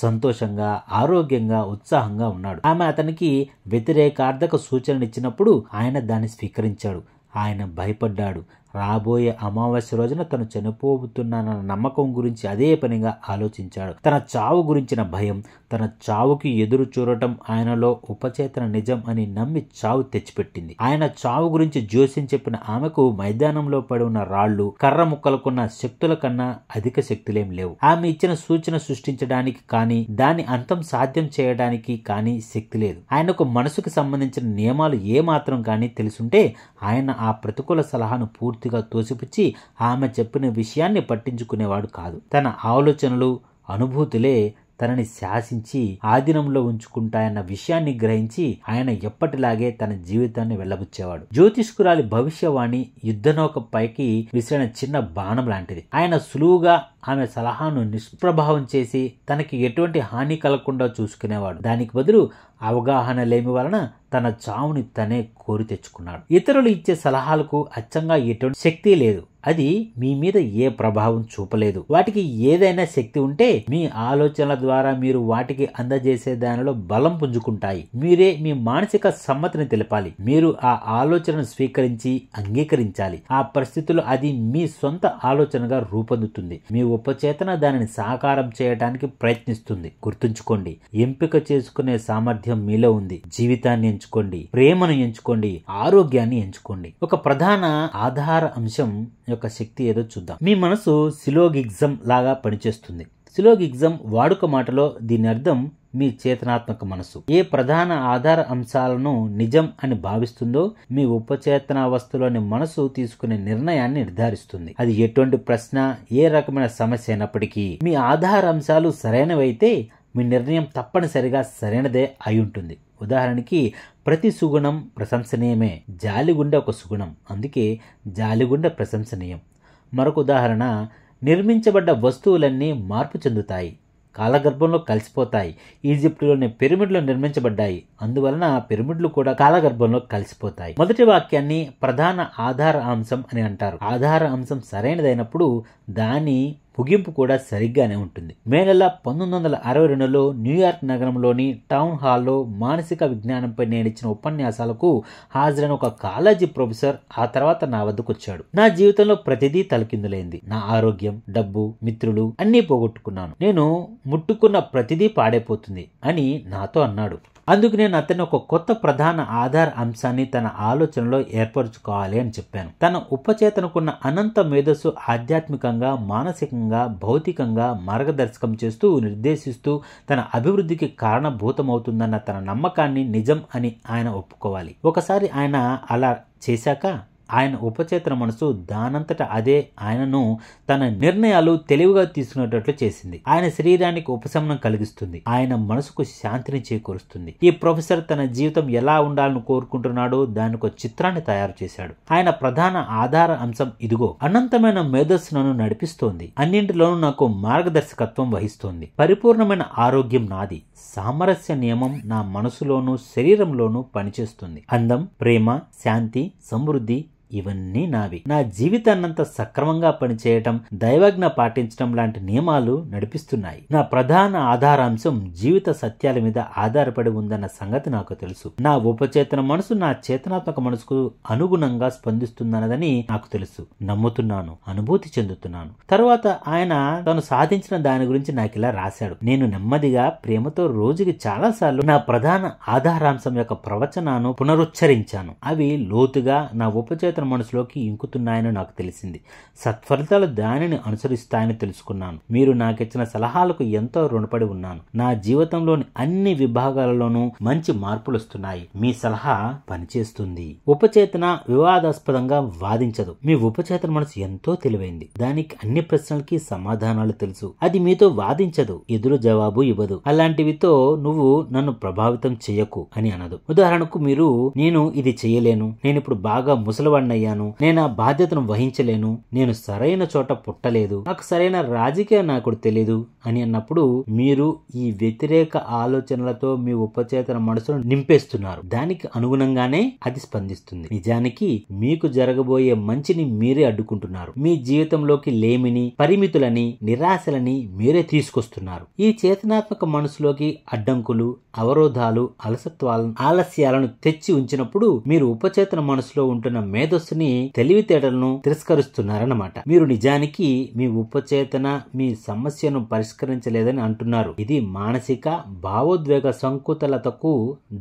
సంతోషంగా, ఆరోగ్యంగా, ఉత్సాహంగా ఉన్నాడు. ఆమె అతనికి వ్యతిరేకార్థక సూచనలు ఇచ్చినప్పుడు ఆయన దాన్ని స్వీకరించాడు. ఆయన భయపడ్డాడు, రాబోయే అమావాస్య రోజున తను చనిపోతున్నానన్న నమ్మకం గురించి అదే పనిగా ఆలోచించాడు. తన చావు గురించిన భయం, తన చావుకి ఎదురు చూడటం ఆయనలో ఉపచేతన నిజం అని నమ్మి చావు తెచ్చిపెట్టింది. ఆయన చావు గురించి జోస్యం చెప్పిన ఆమెకు మైదానంలో పడి ఉన్న రాళ్లు, కర్ర ముక్కలకున్న శక్తుల కన్నా అధిక శక్తులేం లేవు. ఆమె ఇచ్చిన సూచన సృష్టించడానికి కానీ దాని అంతం సాధ్యం చేయడానికి కానీ శక్తి లేదు. ఆయనకు మనసుకు సంబంధించిన నియమాలు ఏ మాత్రం కానీ తెలుసుంటే ఆయన ఆ ప్రతికూల సలహాను పూర్తిగా తోసిపుచ్చి ఆమె చెప్పిన విషయాన్ని పట్టించుకునేవాడు కాదు. తన ఆలోచనలు, అనుభూతులే తనని శాసించి ఆధీనంలో ఉంచుకుంటాయన్న విషయాన్ని గ్రహించి ఆయన ఎప్పటిలాగే తన జీవితాన్ని వెళ్లబుచ్చేవాడు. జ్యోతిష్కురాలి భవిష్యవాణి యుద్ధనౌక పైకి విసిరిన చిన్న బాణం లాంటిది. ఆయన సులువుగా ఆమె సలహాను నిష్ప్రభావం చేసి తనకి ఎటువంటి హాని కలగకుండా చూసుకునేవాడు. దానికి బదులు అవగాహన లేమి వలన తన చావుని తనే కోరి తెచ్చుకున్నాడు. ఇతరులు ఇచ్చే సలహాలకు అచ్చంగా ఎటువంటి శక్తి లేదు. అది మీ మీద ఏ ప్రభావం చూపలేదు. వాటికి ఏదైనా శక్తి ఉంటే మీ ఆలోచనల ద్వారా మీరు వాటికి అందజేసే దానిలో బలం పుంజుకుంటాయి. మీరే మీ మానసిక సమ్మతిని తెలపాలి. మీరు ఆ ఆలోచనను స్వీకరించి అంగీకరించాలి. ఆ పరిస్థితుల్లో అది మీ సొంత ఆలోచనగా రూపొందుతుంది. మీ ఉపచేతన దానిని సాకారం చేయడానికి ప్రయత్నిస్తుంది. గుర్తుంచుకోండి, ఎంపిక చేసుకునే సామర్థ్యం మీలో ఉంది. జీవితాన్ని ఎంచుకోండి, ప్రేమను ఎంచుకోండి, ఆరోగ్యాన్ని ఎంచుకోండి. ఒక ప్రధాన ఆధార అంశం యొక్క శక్తి ఏదో చూద్దాం. మీ మనసు సిలోగిజం లాగా పనిచేస్తుంది. సిలోగిజం వాడుక మాటలో దీని అర్థం మీ చేతనాత్మక మనసు ఏ ప్రధాన ఆధార అంశాలను నిజం అని భావిస్తుందో మీ ఉపచేతనావస్థలోని మనసు తీసుకునే నిర్ణయాన్ని నిర్ధారిస్తుంది. అది ఎటువంటి ప్రశ్న, ఏ రకమైన సమస్య అయినప్పటికీ మీ ఆధార అంశాలు సరైనవైతే మీ నిర్ణయం తప్పనిసరిగా సరైనదే అయి ఉంటుంది. ఉదాహరణకి, ప్రతి సుగుణం ప్రశంసనీయమే. జాలిగుండె ఒక సుగుణం, అందుకే జాలిగుండె ప్రశంసనీయం. మరొక ఉదాహరణ, నిర్మించబడ్డ వస్తువులన్నీ మార్పు చెందుతాయి, కాలగర్భంలో కలిసిపోతాయి. ఈజిప్టులోని పిరమిడ్లు నిర్మించబడ్డాయి, అందువలన పిరమిడ్లు కూడా కాలగర్భంలో కలిసిపోతాయి. మొదటి వాక్యాన్ని ప్రధాన ఆధార అంశం అని అంటారు. ఆధార అంశం సరైనదైనప్పుడు దాని ముగింపు కూడా సరిగ్గానే ఉంటుంది. మే నెల 1962లో న్యూయార్క్ నగరంలోని టౌన్ హాల్లో మానసిక విజ్ఞానంపై నేనిచ్చిన ఉపన్యాసాలకు హాజరైన ఒక కాలేజీ ప్రొఫెసర్ ఆ తర్వాత నా వద్దకు వచ్చాడు. నా జీవితంలో ప్రతిదీ తలకిందులైంది. నా ఆరోగ్యం, డబ్బు, మిత్రులు అన్నీ పోగొట్టుకున్నాను. నేను ముట్టుకున్న ప్రతిదీ పాడైపోతుంది అని నాతో అన్నాడు. అందుకు నేను అతన్ని ఒక కొత్త ప్రధాన ఆధార అంశాన్ని తన ఆలోచనలో ఏర్పరచుకోవాలి అని చెప్పాను. తన ఉపచేతనకున్న అనంత మేధస్సు ఆధ్యాత్మికంగా, మానసికంగా, భౌతికంగా మార్గదర్శకం చేస్తూ, నిర్దేశిస్తూ తన అభివృద్ధికి కారణభూతమవుతుందన్న తన నమ్మకాన్ని నిజం అని ఆయన ఒప్పుకోవాలి. ఒకసారి ఆయన అలా చేశాక ఆయన ఉపచేతన మనసు దానంతట అదే ఆయనను తన నిర్ణయాలు తెలివిగా తీసుకునేటట్లు చేసింది. ఆయన శరీరానికి ఉపశమనం కలిగిస్తుంది, ఆయన మనసుకు శాంతిని చేకూరుస్తుంది. ఈ ప్రొఫెసర్ తన జీవితం ఎలా ఉండాలని కోరుకుంటున్నాడో దానికి ఒక చిత్రాన్ని తయారు చేశాడు. ఆయన ప్రధాన ఆధార అంశం ఇదిగో, అనంతమైన మేధస్సు నన్ను నడిపిస్తోంది, అన్నింటిలోనూ నాకు మార్గదర్శకత్వం వహిస్తోంది. పరిపూర్ణమైన ఆరోగ్యం నాది, సామరస్య నియమం నా మనసులోనూ శరీరంలోనూ పనిచేస్తుంది. అందం, ప్రేమ, శాంతి, సమృద్ధి ఇవన్నీ నావి. నా జీవితాన్నంతా సక్రమంగా పనిచేయటం, దైవజ్ఞ పాటించడం లాంటి నియమాలు నడిపిస్తున్నాయి. నా ప్రధాన ఆధారాంశం జీవిత సత్యాల మీద ఆధారపడి ఉందన్న సంగతి నాకు తెలుసు. నా ఉపచేతన మనసు నా చేతనాత్మక మనసుకు అనుగుణంగా స్పందిస్తుందన్నదని నాకు తెలుసు. నమ్ముతున్నాను, అనుభూతి చెందుతున్నాను. తరువాత ఆయన తను సాధించిన దాని గురించి నాకు ఇలా రాశాడు. నేను నెమ్మదిగా, ప్రేమతో రోజుకి చాలాసార్లు నా ప్రధాన ఆధారాంశం యొక్క ప్రవచనాన్ని పునరుచ్చరించాను. అవి లోతుగా నా ఉపచేతన మనసులోకి ఇంకుతున్నాయని నాకు తెలిసింది. సత్ఫలితాలు దానిని అనుసరిస్తాయని తెలుసుకున్నాను. మీరు నాకిచ్చిన సలహాలకు ఎంతో రుణపడి ఉన్నాను. నా జీవితంలోని అన్ని విభాగాలలోనూ మంచి మార్పులు వస్తున్నాయి. మీ సలహా పనిచేస్తుంది. ఉపచేతన వివాదాస్పదంగా వాదించదు. మీ ఉపచేతన మనసు ఎంతో తెలివైంది. దానికి అన్ని ప్రశ్నలకి సమాధానాలు తెలుసు. అది మీతో వాదించదు, ఎదురు జవాబు ఇవ్వదు. అలాంటివితో నువ్వు నన్ను ప్రభావితం చెయ్యకు అని అనదు. ఉదాహరణకు, మీరు నేను ఇది చెయ్యలేను, నేను ఇప్పుడు బాగా ముసలివాడినయ్యాను, నేను ఆ బాధ్యతను వహించలేను, నేను సరైన చోట పుట్టలేదు, నాకు సరైన రాజకీయ నాయకుడు తెలియదు అని అన్నప్పుడు మీరు ఈ వ్యతిరేక ఆలోచనలతో మీ ఉపచేతన మనసును నింపేస్తున్నారు. దానికి అనుగుణంగానే అది స్పందిస్తుంది. నిజానికి మీకు జరగబోయే మంచిని మీరే అడ్డుకుంటున్నారు. మీ జీవితంలోకి లేమిని, పరిమితులని, నిరాశలని మీరే తీసుకొస్తున్నారు. ఈ చేతనాత్మక మనసులోకి అడ్డంకులు, అవరోధాలు, ఆలస్యాలను తెచ్చి ఉంచినప్పుడు మీరు ఉపచేతన మనసులో ఉంటున్న మేధస్సు మేధస్సుని తెలివితేటలను తిరస్కరిస్తున్నారన్నమాట. మీరు నిజానికి మీ ఉపచేతన మీ సమస్యను పరిష్కరించలేదని అంటున్నారు. ఇది మానసిక భావోద్వేగ సంకుతలతకు,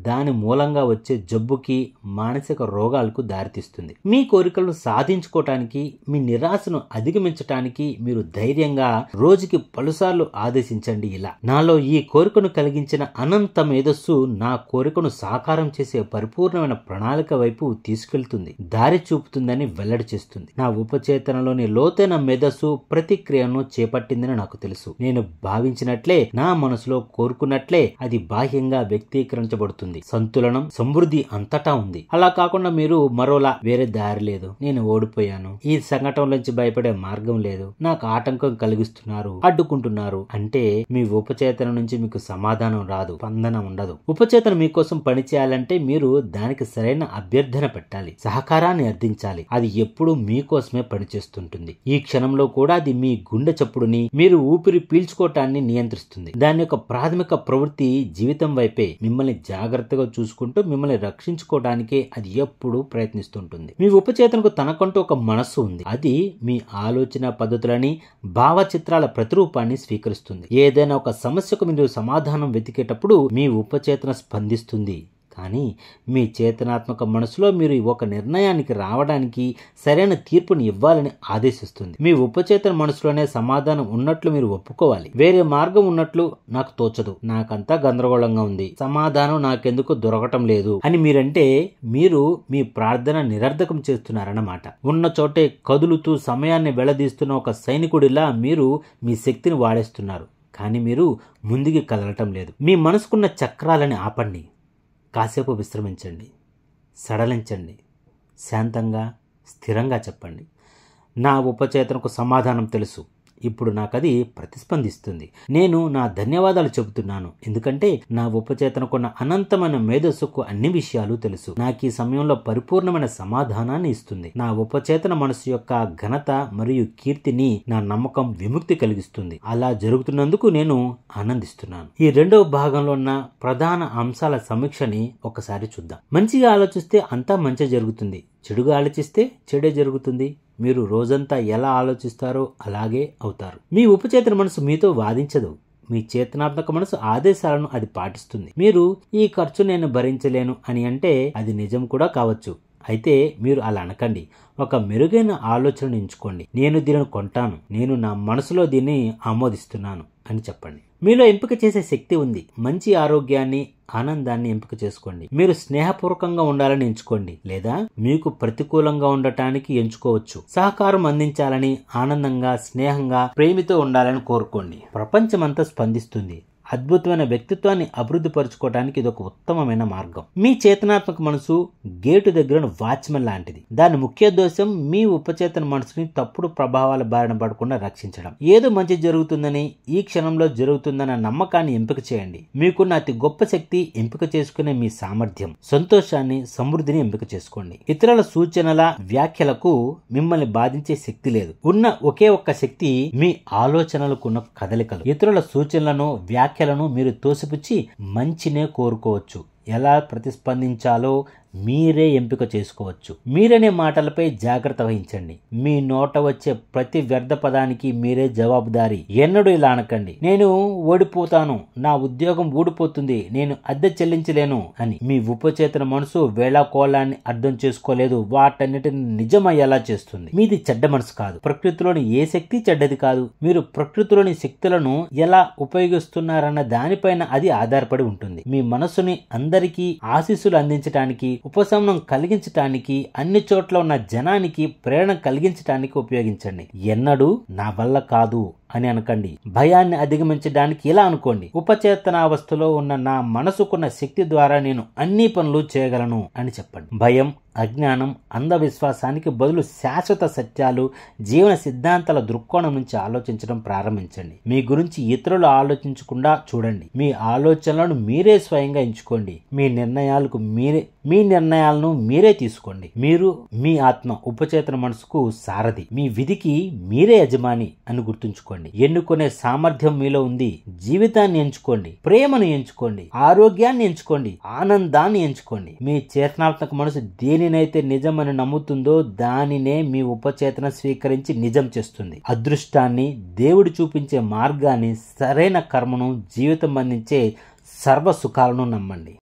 దాని మూలంగా వచ్చే జబ్బుకి, మానసిక రోగాలకు దారితీస్తుంది. మీ కోరికలను సాధించుకోవటానికి, మీ నిరాశను అధిగమించటానికి మీరు ధైర్యంగా రోజుకి పలుసార్లు ఆదేశించండి ఇలా: నాలో ఈ కోరికను కలిగించిన అనంత మేధస్సు నా కోరికను సాకారం చేసే పరిపూర్ణమైన ప్రణాళిక వైపు తీసుకెళ్తుంది, దారి చూపుతుందని వెల్లడి చేస్తుంది. నా ఉపచేతనలోని లోతైన మేధస్సు ప్రతిక్రియను చేపట్టిందని నాకు తెలుసు. నేను భావించినట్లే, నా మనసులో కోరుకున్నట్లే అది బాహ్యంగా వ్యక్తీకరించబడుతుంది. సంతులనం, సమృద్ధి అంతటా ఉంది. అలా కాకుండా మీరు మరోలా వేరే దారి లేదు, నేను ఓడిపోయాను, ఈ సంఘటన నుంచి భయపడే మార్గం లేదు, నాకు ఆటంకం కలిగిస్తున్నారు, అడ్డుకుంటున్నారు అంటే మీ ఉపచేతన నుంచి మీకు సమాధానం రాదు, స్పందన ఉండదు. ఉపచేతన మీకోసం పనిచేయాలంటే మీరు దానికి సరైన అభ్యర్థన పెట్టాలి, సహకారాన్ని అర్థించాలి. అది ఎప్పుడూ మీకోసమే పనిచేస్తుంటుంది. ఈ క్షణంలో కూడా అది మీ గుండె చప్పుడుని, మీరు ఊపిరి పీల్చుకోవటాన్ని నియంత్రిస్తుంది. దాని యొక్క ప్రాథమిక ప్రవృత్తి జీవితం వైపే. మిమ్మల్ని జాగ్రత్తగా చూసుకుంటూ మిమ్మల్ని రక్షించుకోవడానికే అది ఎప్పుడూ ప్రయత్నిస్తుంటుంది. మీ ఉపచేతనకు తనకంటూ ఒక మనస్సు ఉంది. అది మీ ఆలోచన పద్ధతులని, భావచిత్రాల ప్రతిరూపాన్ని స్వీకరిస్తుంది. ఏదైనా ఒక సమస్యకు మీరు సమాధానం వెతికేటప్పుడు మీ ఉపచేతన స్పందిస్తుంది. కానీ మీ చేతనాత్మక మనసులో మీరు ఒక నిర్ణయానికి రావడానికి, సరైన తీర్పుని ఇవ్వాలని ఆదేశిస్తుంది. మీ ఉపచేతన మనసులోనే సమాధానం ఉన్నట్లు మీరు ఒప్పుకోవాలి. వేరే మార్గం ఉన్నట్లు నాకు తోచదు, నాకంతా గందరగోళంగా ఉంది, సమాధానం నాకెందుకు దొరకటం లేదు అని మీరంటే మీరు మీ ప్రార్థన నిరర్ధకం చేస్తున్నారన్నమాట. ఉన్న చోటే కదులుతూ సమయాన్ని వెళ్లదీస్తున్న ఒక సైనికుడిలా మీరు మీ శక్తిని వాడేస్తున్నారు. కానీ మీరు ముందుకి కదలటం లేదు. మీ మనసుకున్న చక్రాలని ఆపండి, కాసేపు విశ్రమించండి, సడలించండి, శాంతంగా స్థిరంగా చెప్పండి: నా ఉపచేతనకు సమాధానం తెలుసు, ఇప్పుడు నాకది ప్రతిస్పందిస్తుంది. నేను నా ధన్యవాదాలు చెబుతున్నాను, ఎందుకంటే నా ఉపచేతనకున్న అనంతమైన మేధస్సుకు అన్ని విషయాలు తెలుసు. నాకు ఈ సమయంలో పరిపూర్ణమైన సమాధానాన్ని ఇస్తుంది. నా ఉపచేతన మనసు యొక్క ఘనత మరియు కీర్తిని నా నమ్మకం విముక్తి కలిగిస్తుంది. అలా జరుగుతున్నందుకు నేను ఆనందిస్తున్నాను. ఈ రెండవ భాగంలో ఉన్న ప్రధాన అంశాల సమీక్షని ఒకసారి చూద్దాం. మంచిగా ఆలోచిస్తే అంతా మంచి జరుగుతుంది, చెడుగా ఆలోచిస్తే చెడే జరుగుతుంది. మీరు రోజంతా ఎలా ఆలోచిస్తారో అలాగే అవుతారు. మీ ఉపచేతన మనసు మీతో వాదించదు, మీ చేతనాత్మక మనసు ఆదేశాలను అది పాటిస్తుంది. మీరు ఈ ఖర్చు నేను భరించలేను అని అంటే అది నిజం కూడా కావచ్చు. అయితే మీరు అలా అనకండి. ఒక మెరుగైన ఆలోచనను ఎంచుకోండి. నేను దీనిని కొంటాను, నేను నా మనసులో దీన్ని ఆమోదిస్తున్నాను అని చెప్పండి. మీలో ఎంపిక చేసే శక్తి ఉంది. మంచి ఆరోగ్యాన్ని, ఆనందాన్ని ఎంపిక చేసుకోండి. మీరు స్నేహపూర్వకంగా ఉండాలని ఎంచుకోండి, లేదా మీకు ప్రతికూలంగా ఉండటానికి ఎంచుకోవచ్చు. సహకారం అందించాలని, ఆనందంగా, స్నేహంగా, ప్రేమతో ఉండాలని కోరుకోండి. ప్రపంచమంతా స్పందిస్తుంది. అద్భుతమైన వ్యక్తిత్వాన్ని అభివృద్ధి పరుచుకోవడానికి ఇది ఒక ఉత్తమమైన మార్గం. మీ చేతనాత్మక మనసు గేటు దగ్గర వాచ్మెన్ లాంటిది. దాని ముఖ్య దోషం మీ ఉపచేతన మనసుని తప్పుడు ప్రభావాల బారిన పడకుండా రక్షించడం. ఏదో మంచి జరుగుతుందని, ఈ క్షణంలో జరుగుతుందన్న నమ్మకాన్ని ఎంపిక చేయండి. మీకున్న అతి గొప్ప శక్తి ఎంపిక చేసుకునే మీ సామర్థ్యం. సంతోషాన్ని, సమృద్ధిని ఎంపిక చేసుకోండి. ఇతరుల సూచనల, వ్యాఖ్యలకు మిమ్మల్ని బాధించే శక్తి లేదు. ఉన్న ఒకే ఒక్క శక్తి మీ ఆలోచనలకున్న కదలికలు. ఇతరుల సూచనలను, వ్యాఖ్యలను మీరు తోసిపుచ్చి మంచినే కోరుకోవచ్చు. ఎలా ప్రతిస్పందించాలో మీరే ఎంపిక చేసుకోవచ్చు. మీరనే మాటలపై జాగ్రత్త వహించండి. మీ నోట వచ్చే ప్రతి వ్యర్థ పదానికి మీరే జవాబుదారి. ఎన్నడూ ఇలా అనకండి: నేను ఓడిపోతాను, నా ఉద్యోగం ఊడిపోతుంది, నేను అద్దె చెల్లించలేను అని. మీ ఉపచేతన మనసు వేళాకోళాన్ని అర్థం చేసుకోలేదు, వాటన్నిటిని నిజమయ్యేలా చేస్తుంది. మీది చెడ్డ మనసు కాదు. ప్రకృతిలోని ఏ శక్తి చెడ్డది కాదు. మీరు ప్రకృతిలోని శక్తులను ఎలా ఉపయోగిస్తున్నారన్న దానిపైన అది ఆధారపడి ఉంటుంది. మీ మనసుని అందరికీ ఆశీస్సులు అందించడానికి, ఉపశమనం కలిగించటానికి, అన్ని చోట్ల ఉన్న జనానికి ప్రేరణ కలిగించటానికి ఉపయోగించండి. ఎన్నడూ నా వల్ల కాదు అని అనకండి. భయాన్ని అధిగమించడానికి ఇలా అనుకోండి: ఉపచేతనావస్థలో ఉన్న నా మనసుకున్న శక్తి ద్వారా నేను అన్ని పనులు చేయగలను అని చెప్పండి. భయం, అజ్ఞానం, అంధవిశ్వాసానికి బదులు శాశ్వత సత్యాలు, జీవన సిద్ధాంతాల దృక్కోణం నుంచి ఆలోచించడం ప్రారంభించండి. మీ గురించి ఇతరులు ఆలోచించకుండా చూడండి. మీ ఆలోచనలను మీరే స్వయంగా ఎంచుకోండి. మీ నిర్ణయాలను మీరే తీసుకోండి. మీరు మీ ఆత్మ ఉపచేతన మనసుకు సారథి. మీ విధికి మీరే యజమాని అని గుర్తుంచుకోండి. ఎంచుకోండి. ఎన్నుకునే సామర్థ్యం మీలో ఉంది. జీవితాన్ని ఎంచుకోండి, ప్రేమను ఎంచుకోండి, ఆరోగ్యాన్ని ఎంచుకోండి, ఆనందాన్ని ఎంచుకోండి. మీ చేతనాత్మక మనసు దేనినైతే నిజమని నమ్ముతుందో దానినే మీ ఉపచేతన స్వీకరించి నిజం చేస్తుంది. అదృష్టాన్ని, దేవుడు చూపించే మార్గాన్ని, సరైన కర్మను, జీవితం అందించే సర్వ సుఖాలను నమ్మండి.